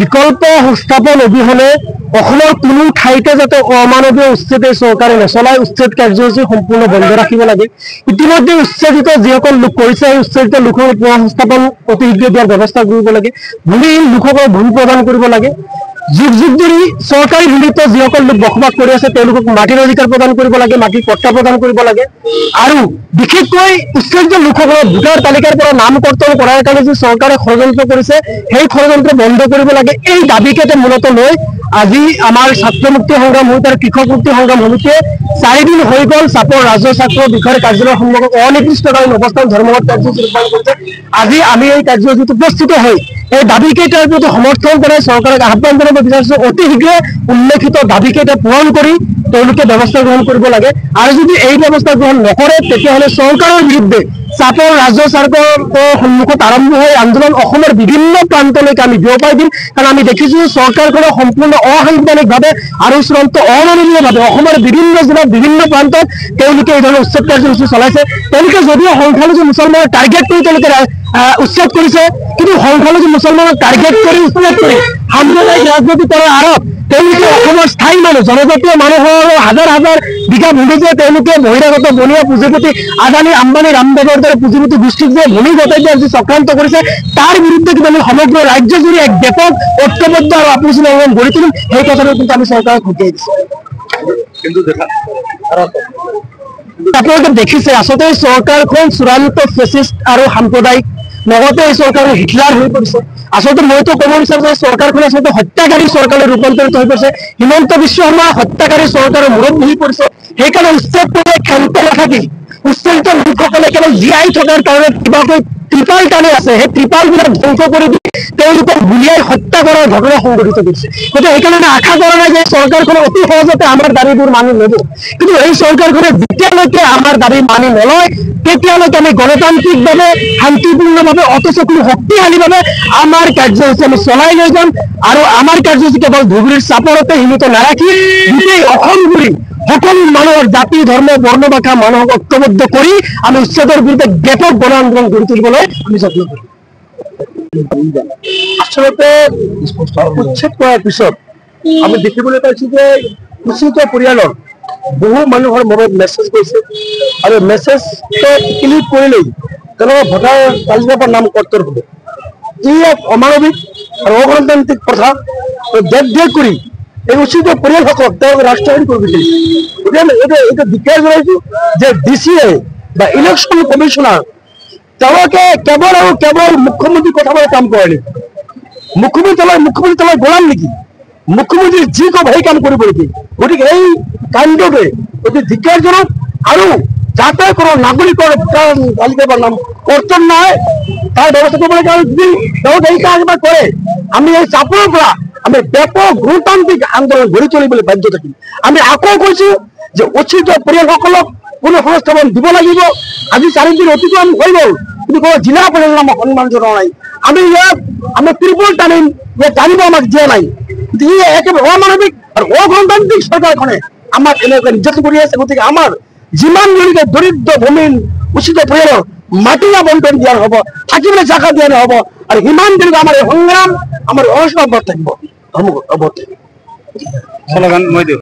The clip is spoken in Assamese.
বিকল্প সংস্থাপন অবিহনে কোনো ঠাইতে যাতে অমানৱীয় উচ্ছেদ চৰকাৰে নচলায়, উচ্ছেদ কাৰ্যসূচী সম্পূৰ্ণ বন্ধ ৰাখিব লাগে। ইতিমধ্যে উচ্ছেদিত যিসকল লোক কৰিছে সেই উচ্ছেদিত লোকসকল পুনৰ সংস্থাপন অতি শীঘ্ৰে দিয়াৰ ব্যৱস্থা কৰিব লাগে। ভূমিহীন লোকসকলক ভূমি প্ৰদান কৰিব লাগে। যুগ যুগ ধৰি চৰকাৰী ভূমিত যিসকল লোক বসবাস কৰি আছে তেওঁলোকক মাটিৰ অধিকাৰ প্ৰদান কৰিব লাগে, মাটিৰ পট্টা প্ৰদান কৰিব লাগে। আৰু বিশেষকৈ উচ্ছেদিত লোকসকলক ভোটাৰ তালিকাৰ পৰা নাম কৰ্তন কৰাৰ কাৰণে যি চৰকাৰে ষড়যন্ত্ৰ কৰিছে সেই ষড়যন্ত্ৰ বন্ধ কৰিব লাগে। এই দাবীকেইটা মূলত লৈ আজি আমাৰ ছাত্ৰ মুক্তি সংগ্ৰাম সমিতি আৰু কৃষক মুক্তি সংগ্ৰাম সমিতিয়ে 4 দিন হৈ গ'ল চাপৰ ৰাজ্য ছাত্ৰ বিষয়াৰ কাৰ্যালয়ৰ সন্মুখত অনিৰ্দিষ্টকালীন অৱস্থান ধৰ্মঘট কাৰ্যসূচী ৰূপায়ণ কৰিছে। আজি আমি এই কাৰ্যসূচীত উপস্থিত হৈ এই দাবীকেইটাৰ প্ৰতি সমৰ্থন কৰি চৰকাৰক আহ্বান জনাব বিচাৰিছো, অতি শীঘ্ৰে উল্লেখিত দাবীকেইটা পূৰণ কৰি তেওঁলোকে ব্যৱস্থা গ্ৰহণ কৰিব লাগে। আৰু যদি এই ব্যৱস্থা গ্ৰহণ নকৰে তেতিয়াহ'লে চৰকাৰৰ বিৰুদ্ধে চাপৰ ৰাজ্য চৰকাৰৰ সন্মুখত আৰম্ভ হৈ আন্দোলন অসমৰ বিভিন্ন প্ৰান্তলৈকে আমি বিয়পাই দিম। কাৰণ আমি দেখিছো চৰকাৰখনৰ সম্পূৰ্ণ অসাংবিধানিকভাৱে আৰু চূড়ান্ত অমানৱীয়ভাৱে অসমৰ বিভিন্ন জিলাত বিভিন্ন প্ৰান্তত তেওঁলোকে এই ধৰণৰ উচ্ছেদ কাৰ্যসূচী চলাইছে। তেওঁলোকে যদিও সংখ্যালঘু মুছলমানৰ টাৰ্গেট কৰি তেওঁলোকে উচ্ছেদ কৰিছে, কিন্তু সংখ্যালঘু মুছলমানক টাৰ্গেট কৰি উচ্ছেদ কৰি সাম্প্ৰদায়িক ৰাজনীতি কৰাৰ আঁৰত তেওঁলোকে অসমৰ স্থায়ী মানুহ জনজাতীয় মানুহৰ হাজাৰ হাজাৰ বিঘা ভূমি যে তেওঁলোকে বহিৰাগত বনিয়া পুঁজিপতি আদানী আম্বানী ৰামদেৱৰ দৰে পুঁজিপতি গোষ্ঠীক যে ভূমি গতাই দিয়াৰ যি চক্ৰান্ত কৰিছে তাৰ বিৰুদ্ধে কিন্তু আমি সমগ্ৰ ৰাজ্যজুৰি এক ব্যাপক ঐক্যবদ্ধ আৰু আপোচহীন আন্দোলন গঢ়ি তুলিম। সেই কথাটো কিন্তু আমি চৰকাৰক সকীয়াই দিছোঁ। আপোনালোকে দেখিছে আচলতে চৰকাৰখন চূড়ান্ত ফেচিষ্ট আৰু সাম্প্ৰদায়িক, লগতে এই চৰকাৰ হিটলাৰ হৈ পৰিছে। আচলতে মইতো ক'ব বিচাৰো যে চৰকাৰখন আচলতে হত্যাকাৰী চৰকাৰলৈ ৰূপান্তৰিত হৈ পৰিছে। হিমন্ত বিশ্ব শৰ্মা হত্যাকাৰী চৰকাৰৰ মূৰত বহি পৰিছে। সেইকাৰণে উচ্ছেদ কৰি ক্ষান্ত নাথাকি উচ্ছেদিত লোকসকলে কেৱল জীয়াই থকাৰ কাৰণে কিবাকৈ ত্ৰিপাল টানি আছে, সেই ত্ৰিপালবিলাক ধ্বংস কৰি দি তেওঁলোকক গুলিয়াই হত্যা কৰাৰ ঘটনা সংঘটিত কৰিছে। গতিকে সেইকাৰণে আশা কৰা নাই যে চৰকাৰখনে অতি সহজতে আমাৰ দাবীবোৰ মানি ল'ব। কিন্তু এই চৰকাৰখনে যেতিয়ালৈকে আমাৰ দাবী মানি নলয় তেতিয়ালৈকে আমি গণতান্ত্ৰিকভাৱে শান্তিপূৰ্ণভাৱে অথচ কোনো শক্তিশালীভাৱে আমাৰ কাৰ্যসূচী আমি চলাই লৈ যাম। আৰু আমাৰ কাৰ্যসূচী কেৱল ধুবুৰীৰ চাপৰতে সীমিত নাৰাখি গোটেই অসমজুৰি সকলো মানুহৰ জাতি ধৰ্ম বৰ্ণ ভাষা মানুহক ঐক্যবদ্ধ কৰি আমি উচ্ছেদৰ বিৰুদ্ধে ব্যাপক গণ আন্দোলন গঢ়ি তুলিবলৈ আমি যত্ন কৰিম। আচলতে উচ্ছেদ কৰাৰ পিছত আমি দেখিবলৈ পাইছো যে উচ্ছেদিত পৰিয়ালৰ বহু মানুহৰ মনত মেছেজ গৈছে আৰু মেছেজটো ক্লিক কৰিলেই তেওঁলোকৰ ভোটাৰ তালিকাৰ পৰা নাম কৰ্তন হ'ব। ই এক অমানৱিক আৰু অগণতান্ত্ৰিক প্ৰথা দেশ কৰি এই উচ্ছেদিত পৰিয়ালসকলক তেওঁলোকে ৰাষ্ট্ৰহীন কৰিব বিচাৰিছে। গতিকে এইটো ধিক্কাৰ জনাইছো যে DCA বা ইলেকশ্যন কমিশনাৰ তেওঁলোকে কেৱল আৰু কেৱল মুখ্যমন্ত্ৰীৰ কথা বলে কাম কৰে নেকি? মুখ্যমন্ত্ৰী তলৰ গোলাম নেকি? মুখ্যমন্ত্ৰী যি কব সেই কাম কৰিব নেকি? গতিকে এই কাণ্ডটোৱে অতি ধিক্কাৰজনক আৰু যাতে কোনো নাগৰিকৰ তালিকাৰ পৰা নাম কৰ্তন নহয় তাৰ ব্যৱস্থা কৰিব লাগে। আৰু যদি তেওঁলোকে এই কাম কৰে আমি এই চাপৰ পৰা আমি ব্যাপক গণতান্ত্ৰিক আন্দোলন গঢ়ি তুলিবলৈ বাধ্য থাকিম। আমি আকৌ কৈছো যে উচ্ছেদিত পৰিয়ালসকলক কোনো সংস্থাপন দিব লাগিব। আজি 4 দিন অতিক্ৰম হৈ গ'ল কিন্তু কোনো জিলা পৰিষদে আমাক সন্মান জনোৱা নাই। আমি ইয়াত আমি ত্ৰিপল টানিম যে টানিব আমাক দিয়া নাই। ই একেবাৰে অমানৱিক আৰু অগণতান্ত্ৰিক চৰকাৰখনে আমাক এনেকৈ নিৰ্যাতন কৰি আছে। গতিকে আমাৰ যিমান জনকে দৰিদ্ৰ ভূমিহীন উচ্ছেদিত পৰিয়ালৰ মাটি বণ্টন দিয়া নহ'ব, থাকিবলৈ জাগা দিয়া নহ'ব। আৰু সিমান দিনক আমাৰ এই সংগ্ৰাম আমাৰ অৱস্থা অব্যাহত থাকিব।